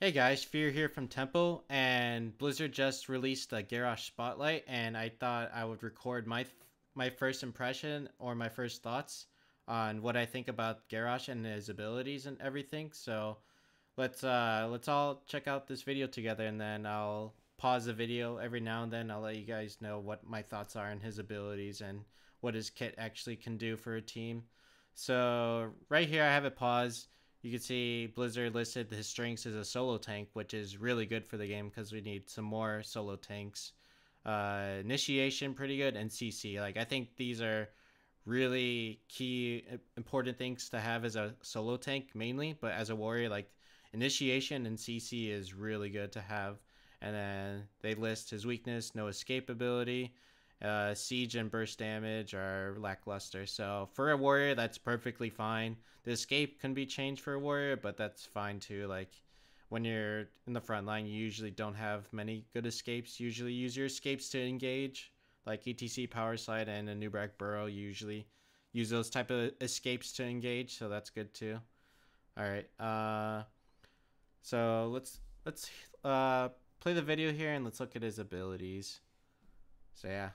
Hey guys, Fear here from Tempo, and Blizzard just released a Garrosh Spotlight, and I thought I would record my first impression or my first thoughts on what I think about Garrosh and his abilities and everything. So let's all check out this video together, and then I'll pause the video every now and then. I'll let you guys know what my thoughts are on his abilities and what his kit actually can do for a team. So right here I have it paused. You can see Blizzard listed his strengths as a solo tank, which is really good for the game because we need some more solo tanks. Initiation, pretty good, and CC. Like, I think these are really key, important things to have as a solo tank mainly, but as a warrior, like initiation and CC is really good to have. And then they list his weakness, no escape ability. Siege and burst damage are lackluster. So for a warrior, that's perfectly fine. The escape can be changed for a warrior, but that's fine too. Like when you're in the front line, you usually don't have many good escapes. Usually use your escapes to engage, like ETC Power Slide and a Nubrak Burrow. Usually use those type of escapes to engage, so that's good too. All right. So let's play the video here and let's look at his abilities. So yeah.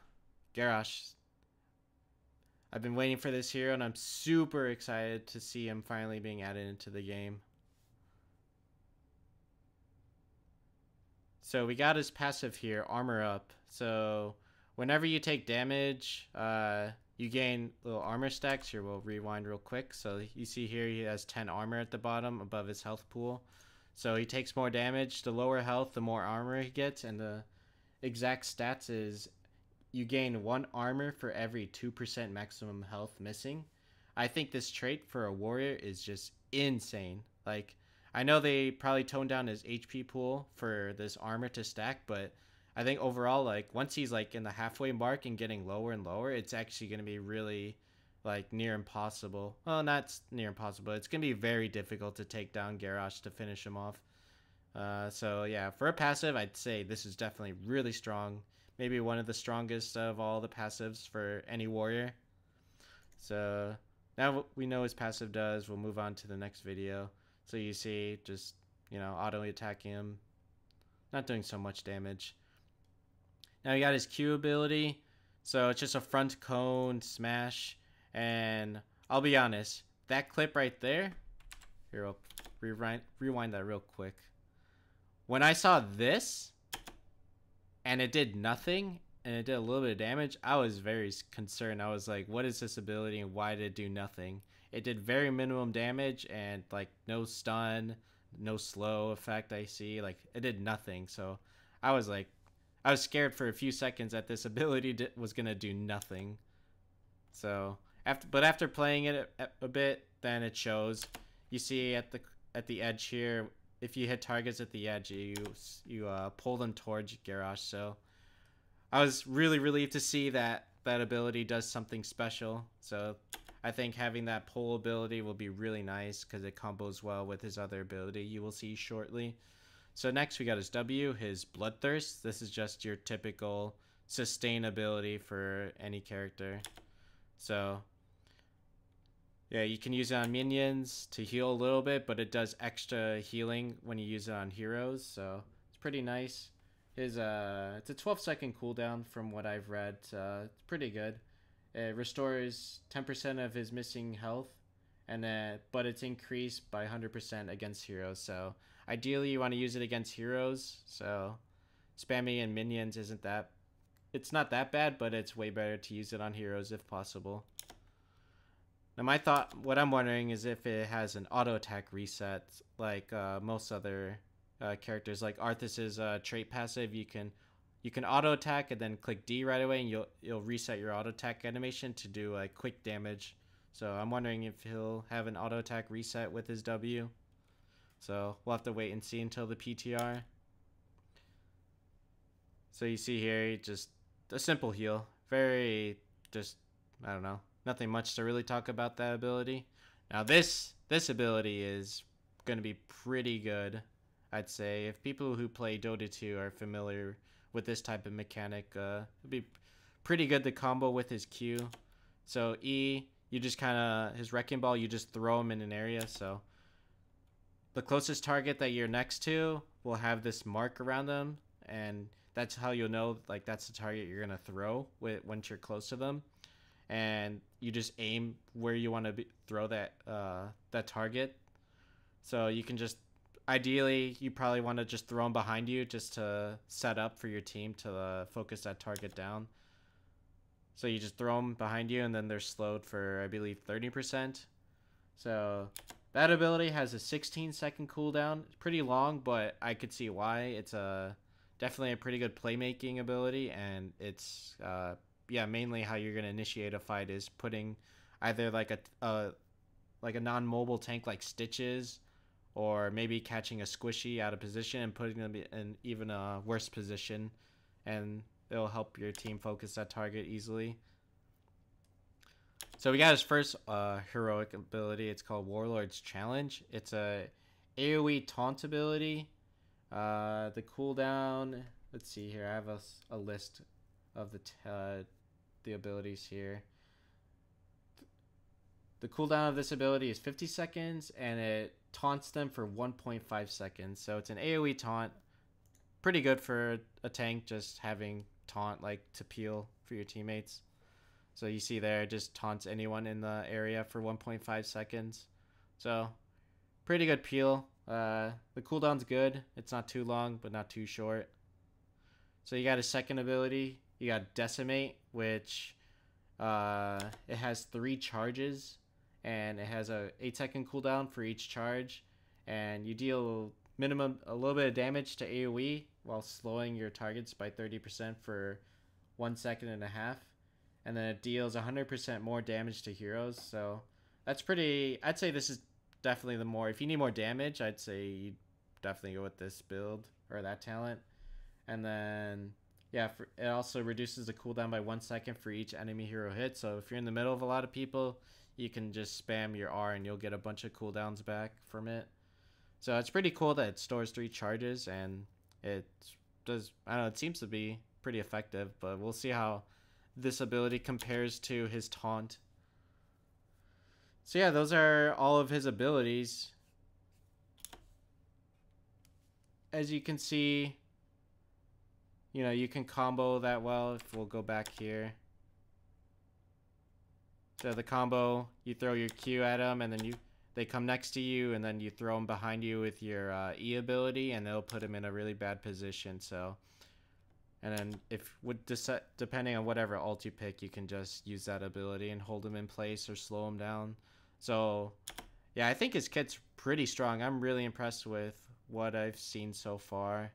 Garrosh. I've been waiting for this hero and I'm super excited to see him finally being added into the game. So we got his passive here, Armor Up. So whenever you take damage, you gain little armor stacks. Here, we'll rewind real quick. So you see here he has 10 armor at the bottom above his health pool. So he takes more damage. The lower health, the more armor he gets. And the exact stats is you gain 1 armor for every 2% maximum health missing. I think this trait for a warrior is just insane. Like, I know they probably toned down his HP pool for this armor to stack, but I think overall, like, once he's like in the halfway mark and getting lower and lower, it's actually going to be really like near impossible. Well, not near impossible. It's going to be very difficult to take down Garrosh to finish him off. So yeah, for a passive, I'd say this is definitely really strong. Maybe one of the strongest of all the passives for any warrior. So now we know his passive does. We'll move on to the next video. So you see just, auto attacking him. Not doing so much damage. Now he got his Q ability. So it's just a front cone smash. And I'll be honest, that clip right there. Here, I'll rewind that real quick. When I saw this and it did nothing and it did a little bit of damage, I was very concerned. I was like, what is this ability and why did it do nothing? It did very minimum damage and like no stun, no slow effect. I see, like, it did nothing. So I was scared for a few seconds that this ability was gonna do nothing. So after playing it a bit, then it shows. You see at the edge here, if you hit targets at the edge, you pull them towards Garrosh. So I was really relieved to see that ability does something special. So I think having that pull ability will be really nice because it combos well with his other ability you will see shortly. So next we got his W, his Bloodthirst. This is just your typical sustainability for any character. So yeah, you can use it on minions to heal a little bit, but it does extra healing when you use it on heroes, so it's pretty nice. His it's a 12-second cooldown from what I've read. It's pretty good. It restores 10% of his missing health, but it's increased by 100% against heroes. So ideally, you want to use it against heroes. So spamming and minions it's not that bad, but it's way better to use it on heroes if possible. Now what I'm wondering is if it has an auto attack reset like most other characters, like Arthas's trait passive. You can auto attack and then click D right away, and you'll reset your auto attack animation to do like quick damage. So I'm wondering if he'll have an auto attack reset with his W. So we'll have to wait and see until the PTR. So you see here, just a simple heal, very just, I don't know. Nothing much to really talk about that ability. Now this ability is going to be pretty good, I'd say. If people who play Dota 2 are familiar with this type of mechanic, it'd be pretty good to combo with his Q. So E, you just kind of, his Wrecking Ball, you just throw him in an area. So the closest target that you're next to will have this mark around them, and that's how you'll know like that's the target you're gonna throw once you're close to them, and you just aim where you want to throw that target. So you can just ideally you probably want to just throw them behind you just to set up for your team to focus that target down. So you just throw them behind you, and then they're slowed for, I believe, 30%. So that ability has a 16-second cooldown. It's pretty long, but I could see why. It's definitely a pretty good playmaking ability, and it's yeah, mainly how you're gonna initiate a fight is putting either like a non-mobile tank like Stitches, or maybe catching a squishy out of position and putting them in even a worse position, and it'll help your team focus that target easily. So we got his first heroic ability. It's called Warlord's Challenge. It's a AoE taunt ability. The cooldown, let's see here. I have a list of the abilities here. The cooldown of this ability is 50 seconds, and it taunts them for 1.5 seconds. So it's an AoE taunt. Pretty good for a tank, just having taunt like to peel for your teammates. So you see there, it just taunts anyone in the area for 1.5 seconds. So pretty good peel. The cooldown's good. It's not too long, but not too short. So you got a second ability. You got Decimate, which it has 3 charges, and it has a 8-second cooldown for each charge, and you deal minimum a little bit of damage to AoE while slowing your targets by 30% for 1.5 seconds, and then it deals 100% more damage to heroes. So that's pretty. I'd say this is definitely the more. If you need more damage, I'd say you definitely go with this build or that talent. And then yeah, it also reduces the cooldown by 1 second for each enemy hero hit. So if you're in the middle of a lot of people, you can just spam your R and you'll get a bunch of cooldowns back from it. So it's pretty cool that it stores 3 charges, and it does, I don't know, it seems to be pretty effective, but we'll see how this ability compares to his taunt. So yeah, those are all of his abilities. As you can see, you know, you can combo that well. If we'll go back here. So the combo, you throw your Q at them, and then they come next to you, and then you throw them behind you with your E ability, and they'll put them in a really bad position. So, and then depending on whatever ult you pick, you can just use that ability and hold them in place or slow them down. So yeah, I think his kit's pretty strong. I'm really impressed with what I've seen so far.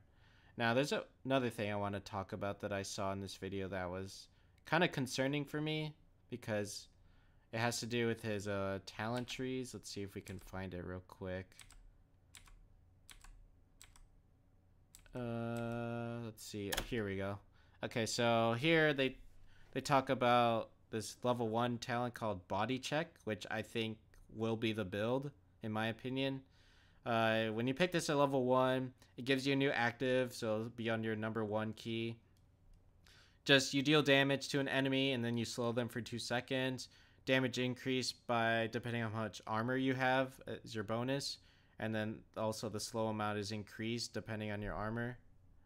Now there's another thing I want to talk about that I saw in this video that was kind of concerning for me, because it has to do with his talent trees. Let's see if we can find it real quick. Let's see. Here we go. Okay, so here they talk about this level 1 talent called Body Check, which I think will be the build, in my opinion. When you pick this at level 1, it gives you a new active, so it'll be on your number 1 key. Just you deal damage to an enemy, and then you slow them for 2 seconds. Damage increase by depending on how much armor you have is your bonus, and then also the slow amount is increased depending on your armor,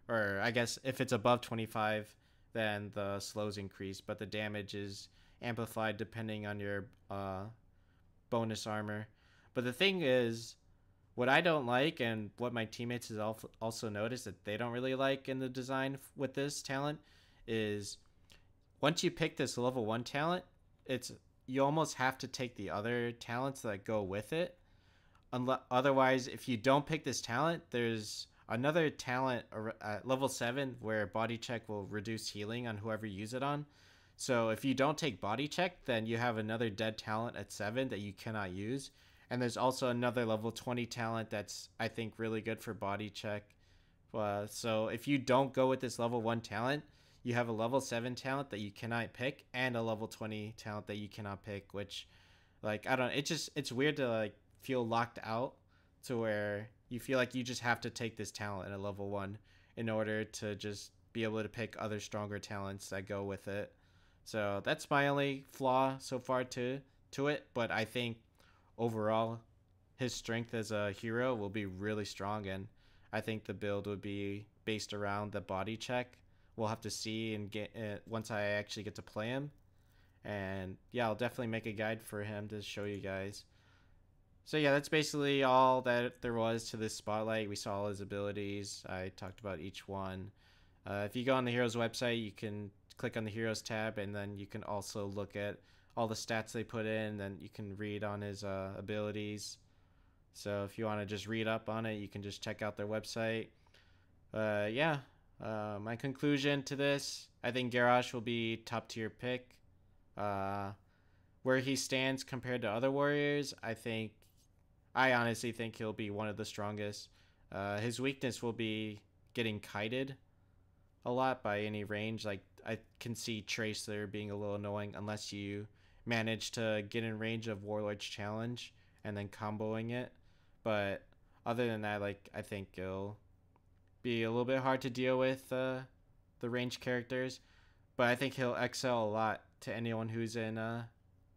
or I guess if it's above 25, then the slows increase, but the damage is amplified depending on your bonus armor. But the thing is, what I don't like, and what my teammates has also noticed that they don't really like in the design with this talent, is once you pick this level 1 talent, you almost have to take the other talents that go with it. Otherwise, if you don't pick this talent, there's another talent at level 7 where Body Check will reduce healing on whoever you use it on. So if you don't take Body Check, then you have another dead talent at 7 that you cannot use. And there's also another level 20 talent that's, I think, really good for Body Check. So if you don't go with this level 1 talent, you have a level 7 talent that you cannot pick, and a level 20 talent that you cannot pick, which, like, I don't know, it's weird to, like, feel locked out to where you feel like you just have to take this talent at a level 1 in order to just be able to pick other stronger talents that go with it. So that's my only flaw so far to it, but I think overall his strength as a hero will be really strong, and I think the build would be based around the body check. We'll have to see and get it once I actually get to play him. And yeah, I'll definitely make a guide for him to show you guys. So yeah, that's basically all that there was to this spotlight. We saw all his abilities. I talked about each one. If you go on the Heroes website, you can click on the Heroes tab, and then you can also look at all the stats they put in. Then you can read on his abilities. So if you want to just read up on it, you can just check out their website. Yeah, my conclusion to this, I think Garrosh will be top tier pick. Where he stands compared to other warriors, I honestly think he'll be one of the strongest. His weakness will be getting kited a lot by any range. Like, I can see Trace there being a little annoying unless you manage to get in range of Warlord's Challenge and then comboing it. But other than that, like, I think it'll be a little bit hard to deal with the ranged characters. But I think he'll excel a lot to anyone who's in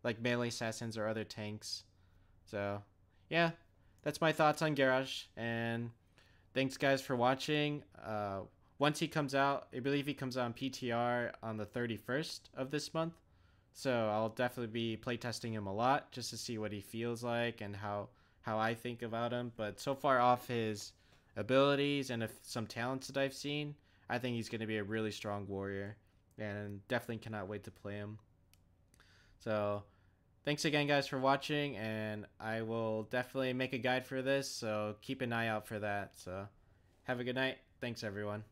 like melee assassins or other tanks. So yeah, that's my thoughts on Garrosh, and thanks guys for watching. Once he comes out, I believe he comes out on PTR on the 31st of this month, so I'll definitely be playtesting him a lot just to see what he feels like and how I think about him. But so far, off his abilities and some talents that I've seen, I think he's going to be a really strong warrior, and definitely cannot wait to play him. So thanks again guys for watching, and I will definitely make a guide for this, so keep an eye out for that. So have a good night. Thanks everyone.